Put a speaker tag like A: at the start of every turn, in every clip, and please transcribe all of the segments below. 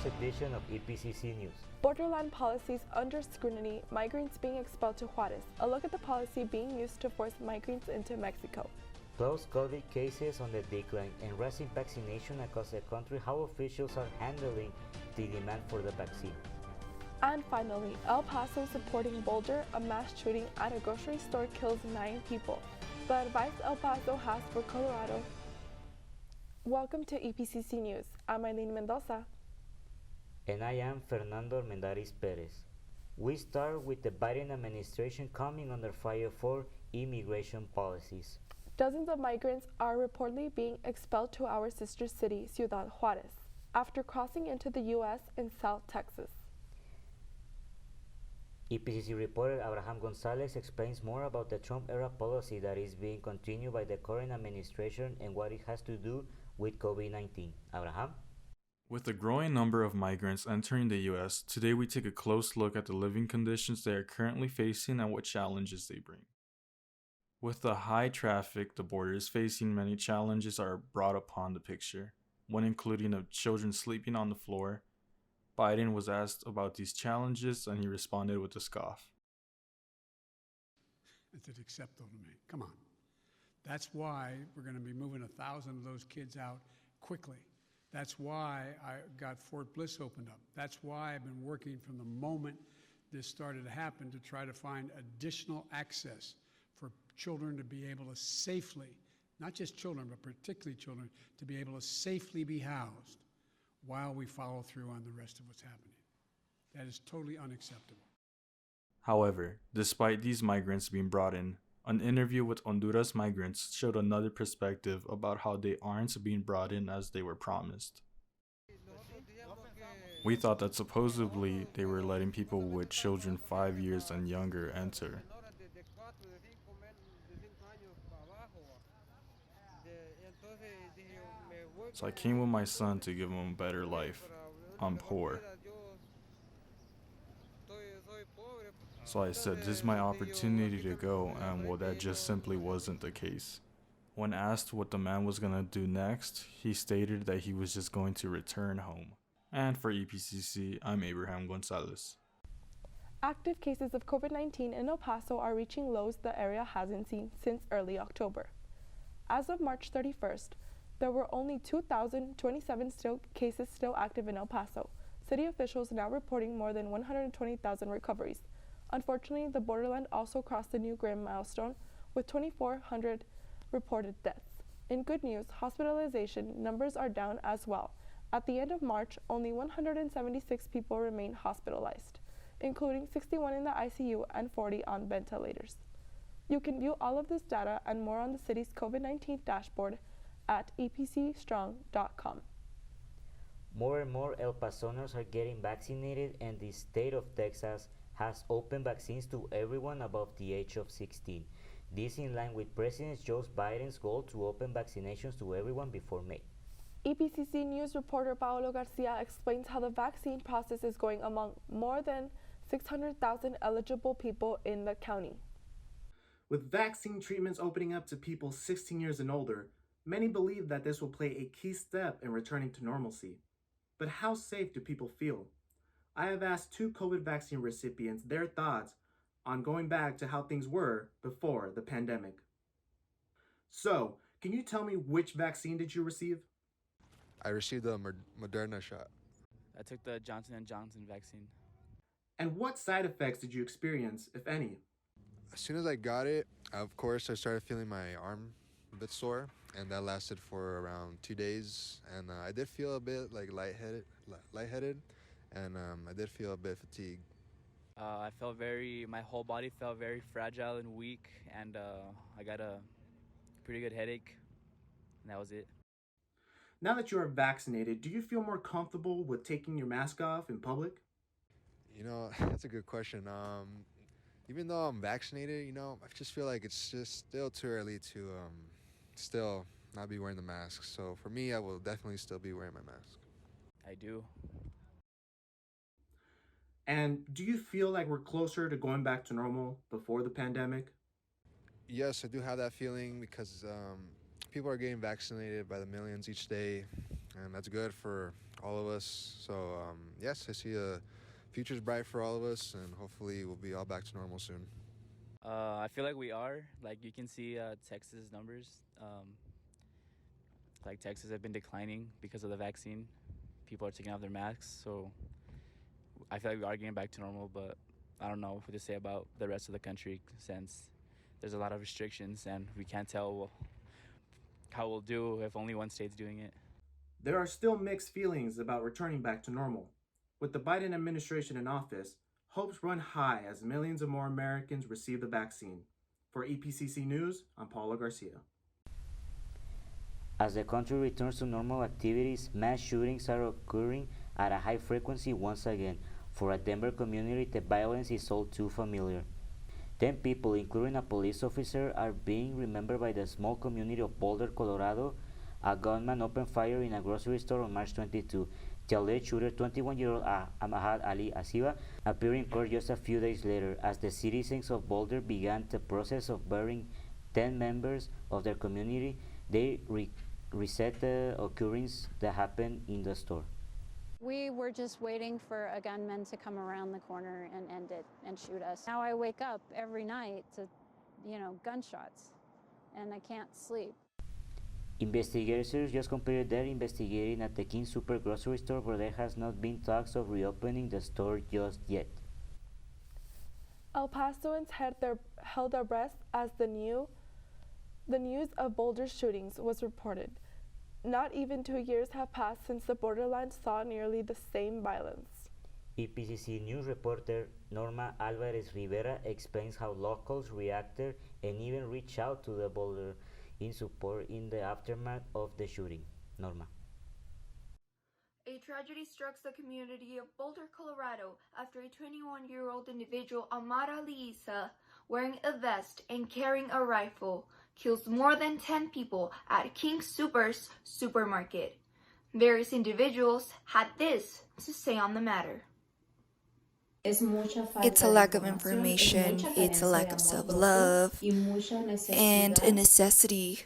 A: edition of EPCC News.
B: Borderland policies under scrutiny, migrants being expelled to Juarez. A look at the policy being used to force migrants into Mexico.
A: Plus, COVID cases on the decline and rising vaccination across the country, how officials are handling the demand for the vaccine.
B: And finally, El Paso supporting Boulder, a mass shooting at a grocery store kills 9 people. The advice El Paso has for Colorado. Welcome to EPCC News. I'm Eileen Mendoza.
A: And I am Fernando Armendariz Perez. We start with the Biden administration coming under fire for immigration policies.
B: Dozens of migrants are reportedly being expelled to our sister city, Ciudad Juarez, after crossing into the U.S. in South Texas.
A: EPCC reporter Abraham Gonzalez explains more about the Trump-era policy that is being continued by the current administration and what it has to do with COVID-19. Abraham?
C: With the growing number of migrants entering the U.S., today we take a close look at the living conditions they are currently facing and what challenges they bring. With the high traffic the border is facing, many challenges are brought upon the picture, one including of children sleeping on the floor. Biden was asked about these challenges and he responded with a scoff.
D: It's acceptable to me. Come on. That's why we're going to be moving 1,000 of those kids out quickly. That's why I got Fort Bliss opened up. That's why I've been working from the moment this started to happen to try to find additional access for children to be able to safely, not just children, but particularly children, to be able to safely be housed while we follow through on the rest of what's happening. That is totally unacceptable.
C: However, despite these migrants being brought in, an interview with Honduras migrants showed another perspective about how they aren't being brought in as they were promised. We thought that supposedly they were letting people with children 5 years and younger enter. So I came with my son to give him a better life. I'm poor. So I said, this is my opportunity to go, and well, that just simply wasn't the case. When asked what the man was gonna do next, he stated that he was just going to return home. And for EPCC, I'm Abraham Gonzalez.
B: Active cases of COVID-19 in El Paso are reaching lows the area hasn't seen since early October. As of March 31st, there were only 2,027 cases still active in El Paso. City officials now reporting more than 120,000 recoveries. Unfortunately, the borderland also crossed the new grand milestone with 2,400 reported deaths. In good news, hospitalization numbers are down as well. At the end of March, only 176 people remain hospitalized, including 61 in the ICU and 40 on ventilators. You can view all of this data and more on the city's COVID-19 dashboard at epcstrong.com.
A: More and more El Pasonos are getting vaccinated, and the state of Texas has opened vaccines to everyone above the age of 16. This in line with President Joe Biden's goal to open vaccinations to everyone before May.
B: EPCC News reporter Paolo Garcia explains how the vaccine process is going among more than 600,000 eligible people in the county.
E: With vaccine treatments opening up to people 16 years and older, many believe that this will play a key step in returning to normalcy. But how safe do people feel? I have asked 2 COVID vaccine recipients their thoughts on going back to how things were before the pandemic. So, can you tell me which vaccine did you receive?
F: I received the Moderna shot.
G: I took the Johnson & Johnson vaccine.
E: And what side effects did you experience, if any?
F: As soon as I got it, of course, I started feeling my arm a bit sore, and that lasted for around 2 days. And I did feel a bit like lightheaded, and I did feel a bit fatigued.
G: My whole body felt very fragile and weak, and I got a pretty good headache, and that was it.
E: Now that you are vaccinated, do you feel more comfortable with taking your mask off in public?
F: You know, that's a good question. Even though I'm vaccinated, I just feel like it's just still too early to still not be wearing the mask. So for me, I will definitely still be wearing my mask.
G: I do.
E: And do you feel like we're closer to going back to normal before the pandemic?
F: Yes, I do have that feeling because people are getting vaccinated by the millions each day, and that's good for all of us. So yes, I see a future's bright for all of us, and hopefully we'll be all back to normal soon.
G: I feel like we are. Like you can see Texas numbers. Like Texas have been declining because of the vaccine. People are taking off their masks, so I feel like we are getting back to normal. But I don't know what to say about the rest of the country since there's a lot of restrictions and we can't tell how we'll do if only one state's doing it.
E: There are still mixed feelings about returning back to normal. With the Biden administration in office, hopes run high as millions of more Americans receive the vaccine. For EPCC News, I'm Paulo Garcia.
A: As the country returns to normal activities, mass shootings are occurring at a high frequency once again. For a Denver community, the violence is all too familiar. 10 people, including a police officer, are being remembered by the small community of Boulder, Colorado. A gunman opened fire in a grocery store on March 22. The alleged shooter, 21-year-old Ahmad Ali Asiba, appeared in court just a few days later as the citizens of Boulder began the process of burying 10 members of their community. They reset the occurrence that happened in the store.
H: We were just waiting for a gunman to come around the corner and end it and shoot us. Now I wake up every night to, gunshots, and I can't sleep.
A: Investigators just completed their investigating at the King Super grocery store, where there has not been talks of reopening the store just yet.
B: El Pasoans held their breath as the news of Boulder's shootings was reported. Not even 2 years have passed since the borderlands saw nearly the same violence.
A: EPCC News reporter Norma Alvarez Rivera explains how locals reacted and even reached out to the Boulder in support in the aftermath of the shooting. Norma.
I: A tragedy struck the community of Boulder, Colorado, after a 21-year-old individual, Ahmad Ali Issa, wearing a vest and carrying a rifle, kills more than 10 people at King Super's supermarket. Various individuals had this to say on the matter.
J: It's a lack of information, it's a lack of self-love, and a necessity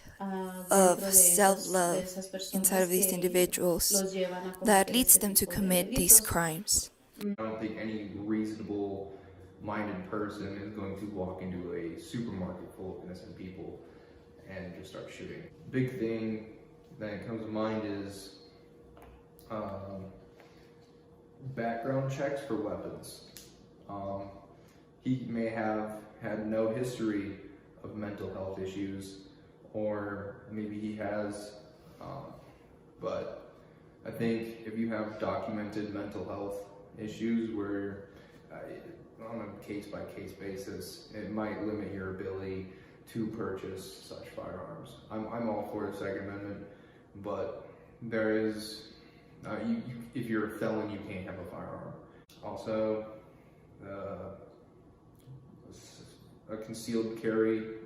J: of self-love inside of these individuals that leads them to commit these crimes.
K: I don't think any reasonable minded person is going to walk into a supermarket full of innocent people and just start shooting. Big thing that comes to mind is background checks for weapons. He may have had no history of mental health issues, or maybe he has, but I think if you have documented mental health issues where on a case-by-case basis, it might limit your ability to purchase such firearms. I'm all for the Second Amendment, but there is, if you're a felon, you can't have a firearm. Also, a concealed carrier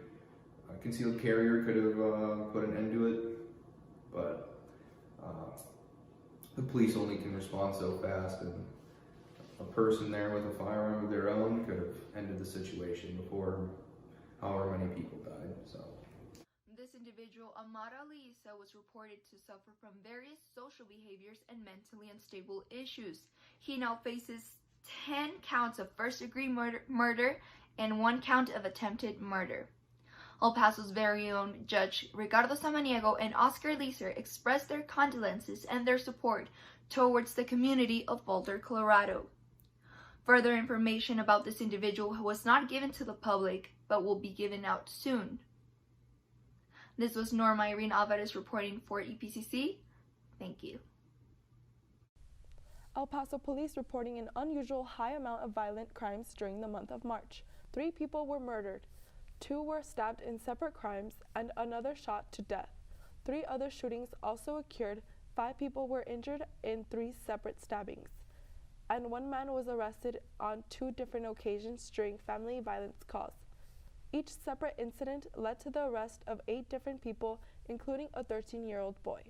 K: could have put an end to it, but the police only can respond so fast, and a person there with a firearm of their own could have ended the situation before however many people died. So
I: this individual, Ahmad Ali Issa, was reported to suffer from various social behaviors and mentally unstable issues. He now faces 10 counts of first-degree murder and 1 count of attempted murder. El Paso's very own Judge Ricardo Samaniego and Oscar Leeser expressed their condolences and their support towards the community of Boulder, Colorado. Further information about this individual was not given to the public, but will be given out soon. This was Norma Irene Alvarez reporting for EPCC. Thank you.
B: El Paso police reporting an unusual high amount of violent crimes during the month of March. 3 people were murdered, 2 were stabbed in separate crimes, and another shot to death. 3 other shootings also occurred. 5 people were injured in 3 separate stabbings, and 1 man was arrested on 2 different occasions during family violence calls. Each separate incident led to the arrest of 8 different people, including a 13-year-old boy.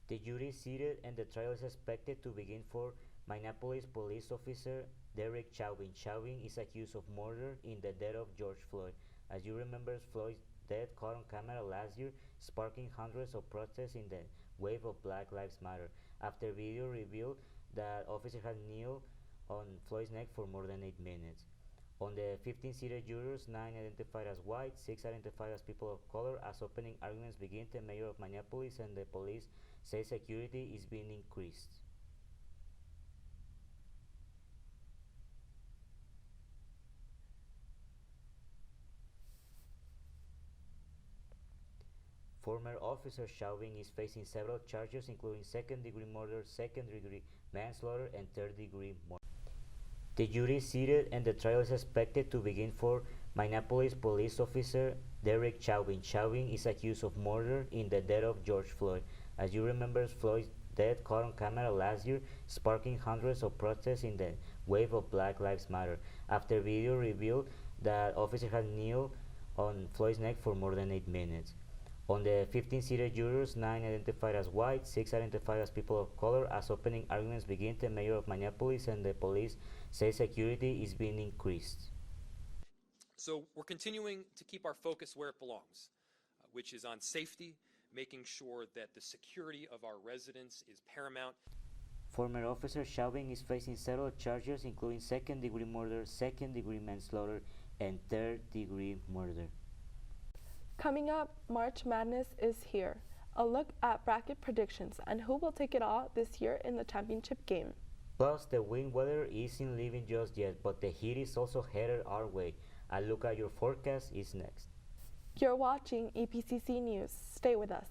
A: The jury is seated and the trial is expected to begin for Minneapolis police officer Derek Chauvin. Chauvin is accused of murder in the death of George Floyd. As you remember, Floyd dead caught on camera last year, sparking hundreds of protests in the wave of Black Lives Matter, after video revealed that officers had kneeled on Floyd's neck for more than 8 minutes. On the 15 seated jurors, 9 identified as white, 6 identified as people of color. As opening arguments begin, the mayor of Minneapolis and the police say security is being increased. Former officer Chauvin is facing several charges, including second-degree murder, second-degree manslaughter, and third-degree murder. The jury is seated, and the trial is expected to begin for Minneapolis police officer Derek Chauvin. Chauvin is accused of murder in the death of George Floyd. As you remember, Floyd's death caught on camera last year, sparking hundreds of protests in the wave of Black Lives Matter, after video revealed that officers had kneeled on Floyd's neck for more than 8 minutes. On the 15 seated jurors, 9 identified as white, 6 identified as people of color. As opening arguments begin, the mayor of Minneapolis and the police say security is being increased.
L: So we're continuing to keep our focus where it belongs, which is on safety, making sure that the security of our residents is paramount.
A: Former officer Chauvin is facing several charges, including second-degree murder, second-degree manslaughter, and third-degree murder.
B: Coming up, March Madness is here. A look at bracket predictions and who will take it all this year in the championship game.
A: Plus, the wind weather isn't leaving just yet, but the heat is also headed our way. A look at your forecast is next.
B: You're watching EPCC News. Stay with us.